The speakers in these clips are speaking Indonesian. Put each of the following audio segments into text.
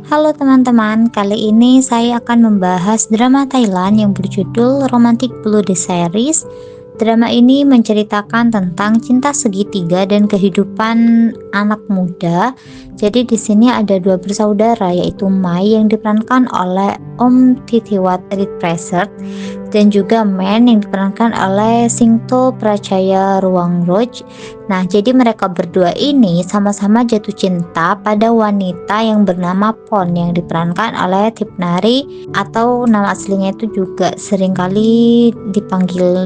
Halo teman-teman, kali ini saya akan membahas drama Thailand yang berjudul Romantic Blue The Series. Drama ini menceritakan tentang cinta segitiga dan kehidupan anak muda. Jadi di sini ada dua bersaudara yaitu Mai yang diperankan oleh Om Titiwat Prasert dan juga Men yang diperankan oleh Singto Prachaya Ruangroj. Nah, jadi mereka berdua ini sama-sama jatuh cinta pada wanita yang bernama Pon yang diperankan oleh Tipnari, atau nama aslinya itu juga seringkali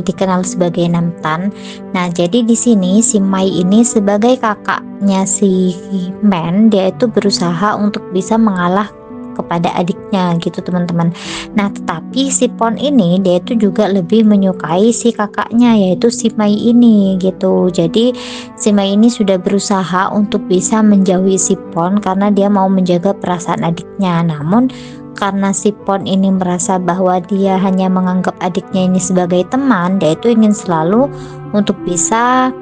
dikenal sebagai Namtan. Nah, jadi di sini si Mai ini sebagai kakaknya si Men, dia itu berusaha untuk bisa mengalah kepada adiknya gitu teman-teman. Nah, tetapi si Pon ini dia itu juga lebih menyukai si kakaknya yaitu si Mai ini gitu. Jadi si Mai ini sudah berusaha untuk bisa menjauhi si Pon karena dia mau menjaga perasaan adiknya. Namun karena si Pon ini merasa bahwa dia hanya menganggap adiknya ini sebagai teman, dia itu ingin selalu untuk bisa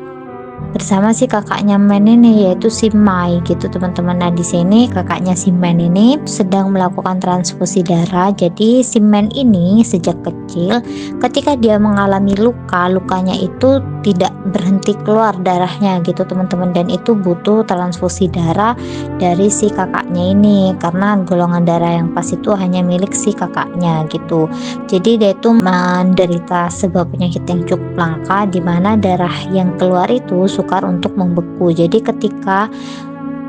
bersama si kakaknya Men ini yaitu si Mai gitu teman-teman. Nah, di sini kakaknya si Men ini sedang melakukan transfusi darah. Jadi si Men ini sejak kecil ketika dia mengalami lukanya itu tidak berhenti keluar darahnya gitu teman-teman, dan itu butuh transfusi darah dari si kakaknya ini karena golongan darah yang pas itu hanya milik si kakaknya gitu. Jadi dia itu menderita sebuah penyakit yang cukup langka di mana darah yang keluar itu sukar untuk membeku. Jadi ketika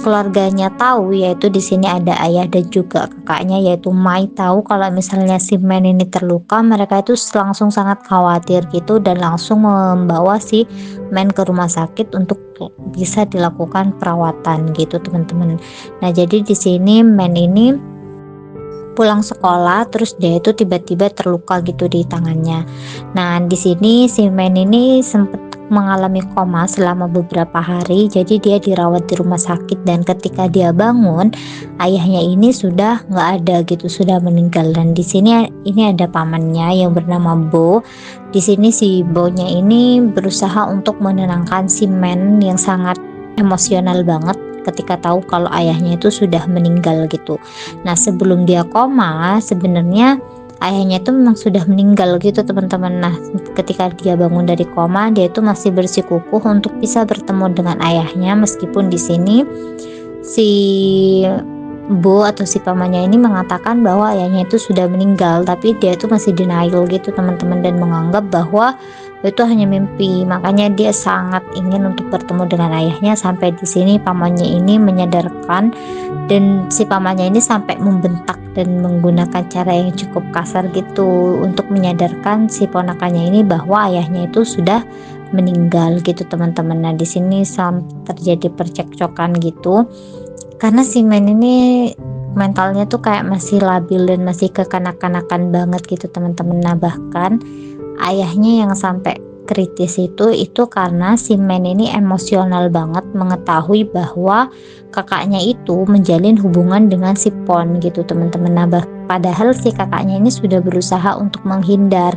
keluarganya tahu, yaitu di sini ada ayah dan juga kakaknya yaitu Mai tahu kalau misalnya si Men ini terluka, mereka itu langsung sangat khawatir gitu dan langsung membawa si Men ke rumah sakit untuk bisa dilakukan perawatan gitu teman-teman. Nah, jadi di sini Men ini pulang sekolah terus dia itu tiba-tiba terluka gitu di tangannya. Nah, di sini si Men ini sempat mengalami koma selama beberapa hari, jadi dia dirawat di rumah sakit dan ketika dia bangun ayahnya ini sudah nggak ada gitu, sudah meninggal. Dan di sini ini ada pamannya yang bernama Bo. Di sini si Bo-nya ini berusaha untuk menenangkan si Men yang sangat emosional banget ketika tahu kalau ayahnya itu sudah meninggal gitu. Nah, sebelum dia koma sebenarnya ayahnya itu memang sudah meninggal gitu teman-teman. Nah, ketika dia bangun dari koma, dia itu masih bersikukuh untuk bisa bertemu dengan ayahnya meskipun di sini si Bo atau si pamannya ini mengatakan bahwa ayahnya itu sudah meninggal, tapi dia itu masih denial gitu teman-teman dan menganggap bahwa itu hanya mimpi. Makanya dia sangat ingin untuk bertemu dengan ayahnya sampai di sini pamannya ini menyadarkan, dan si pamannya ini sampai membentak dan menggunakan cara yang cukup kasar gitu untuk menyadarkan si ponakannya ini bahwa ayahnya itu sudah meninggal gitu teman-teman. Nah, di sini terjadi percekcokan gitu karena si Men ini mentalnya tuh kayak masih labil dan masih kekanak-kanakan banget gitu teman-teman. Nah, bahkan ayahnya yang sampai kritis itu karena si Men ini emosional banget mengetahui bahwa kakaknya itu menjalin hubungan dengan si Pon gitu teman-teman. Nah, padahal si kakaknya ini sudah berusaha untuk menghindar.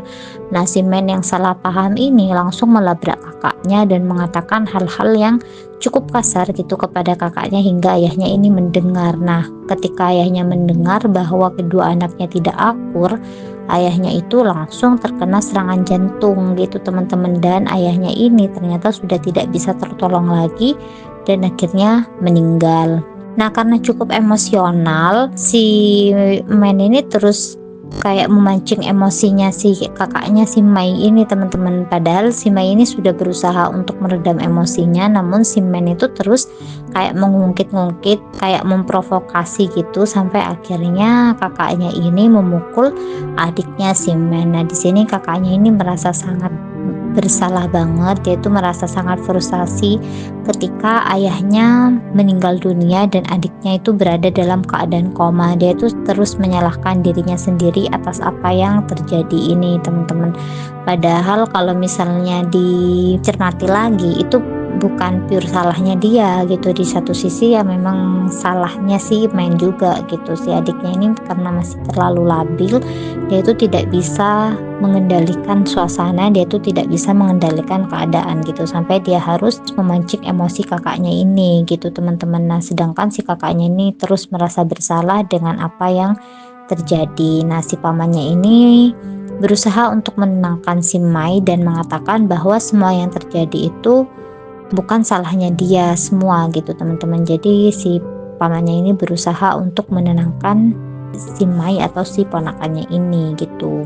Nah, si Men yang salah paham ini langsung melabrak kakaknya dan mengatakan hal-hal yang cukup kasar gitu kepada kakaknya hingga ayahnya ini mendengar. Nah, ketika ayahnya mendengar bahwa kedua anaknya tidak akur, ayahnya itu langsung terkena serangan jantung gitu teman-temen, dan ayahnya ini ternyata sudah tidak bisa tertolong lagi dan akhirnya meninggal. Nah, karena cukup emosional, si Men ini terus kayak memancing emosinya si kakaknya si Mai ini teman-teman. Padahal si Mai ini sudah berusaha untuk meredam emosinya, namun si Men itu terus kayak mengungkit-ungkit, kayak memprovokasi gitu sampai akhirnya kakaknya ini memukul adiknya si Men. Nah, di sini kakaknya ini merasa sangat bersalah banget, dia itu merasa sangat frustasi ketika ayahnya meninggal dunia dan adiknya itu berada dalam keadaan koma. Dia itu terus menyalahkan dirinya sendiri atas apa yang terjadi ini teman-teman. Padahal kalau misalnya dicermati lagi, itu bukan pure salahnya dia gitu. Di satu sisi ya memang salahnya si main juga gitu, si adiknya ini karena masih terlalu labil, dia itu tidak bisa mengendalikan suasana, dia itu tidak bisa mengendalikan keadaan gitu, sampai dia harus memancing emosi kakaknya ini gitu teman-teman. Nah sedangkan si kakaknya ini terus merasa bersalah dengan apa yang terjadi. Nah si pamannya ini berusaha untuk menenangkan si Mai dan mengatakan bahwa semua yang terjadi itu bukan salahnya dia semua gitu teman-teman. Jadi si pamannya ini berusaha untuk menenangkan si Mai atau si ponakannya ini gitu.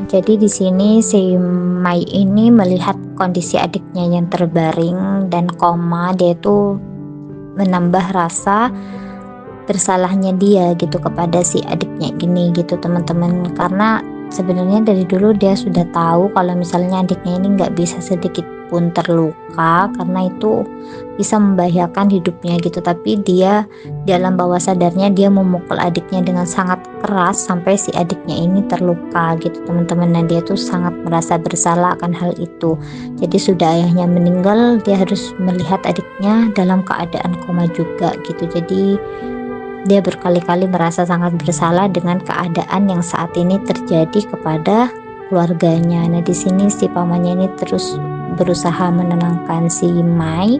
Jadi di sini si Mai ini melihat kondisi adiknya yang terbaring dan koma, dia itu menambah rasa bersalahnya dia gitu kepada si adiknya gini gitu teman-teman, karena sebenarnya dari dulu dia sudah tahu kalau misalnya adiknya ini nggak bisa sedikit pun terluka karena itu bisa membahayakan hidupnya gitu, tapi dia dalam bawah sadarnya dia memukul adiknya dengan sangat keras sampai si adiknya ini terluka gitu teman-teman. Nah dia tuh sangat merasa bersalah akan hal itu. Jadi sudah ayahnya meninggal, dia harus melihat adiknya dalam keadaan koma juga gitu. Jadi dia berkali-kali merasa sangat bersalah dengan keadaan yang saat ini terjadi kepada keluarganya. Nah, di sini si pamannya ini terus berusaha menenangkan si Mai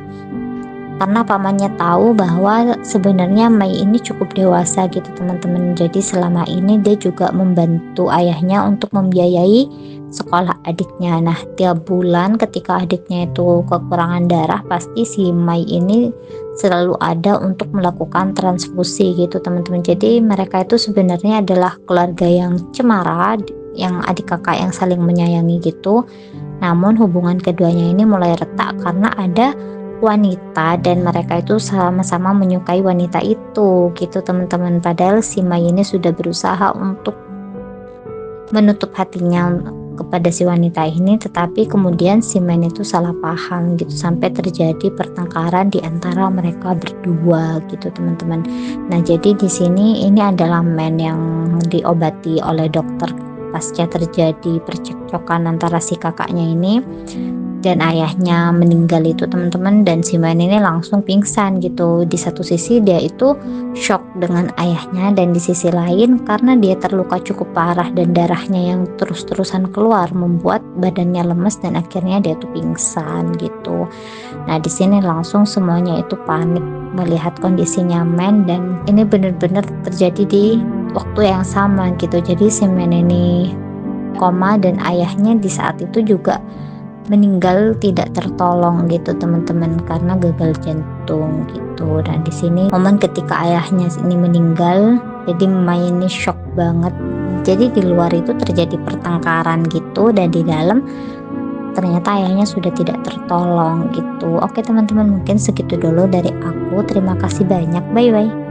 karena pamannya tahu bahwa sebenarnya Mai ini cukup dewasa gitu teman-teman. Jadi selama ini dia juga membantu ayahnya untuk membiayai sekolah adiknya. Nah tiap bulan ketika adiknya itu kekurangan darah, pasti si Mai ini selalu ada untuk melakukan transfusi gitu teman-teman. Jadi mereka itu sebenarnya adalah keluarga yang cemara, yang adik kakak yang saling menyayangi gitu. Namun hubungan keduanya ini mulai retak karena ada wanita dan mereka itu sama-sama menyukai wanita itu gitu teman-teman. Padahal si Mai ini sudah berusaha untuk menutup hatinya kepada si wanita ini, tetapi kemudian si Man itu salah paham gitu sampai terjadi pertengkaran di antara mereka berdua gitu teman-teman. Nah jadi di sini ini adalah Man yang diobati oleh dokter pasca terjadi percekcokan antara si kakaknya ini dan ayahnya meninggal itu teman-teman, dan si Man ini langsung pingsan gitu. Di satu sisi dia itu shock dengan ayahnya, dan di sisi lain karena dia terluka cukup parah dan darahnya yang terus-terusan keluar membuat badannya lemes dan akhirnya dia tuh pingsan gitu. Nah di sini langsung semuanya itu panik melihat kondisinya Man, dan ini benar-benar terjadi di waktu yang sama gitu. Jadi si Man ini koma dan ayahnya di saat itu juga meninggal tidak tertolong gitu teman-teman karena gagal jantung gitu. Dan di sini momen ketika ayahnya ini meninggal, jadi Mai ini shock banget. Jadi di luar itu terjadi pertengkaran gitu, dan di dalam ternyata ayahnya sudah tidak tertolong gitu. Oke teman-teman, mungkin segitu dulu dari aku. Terima kasih banyak, bye bye.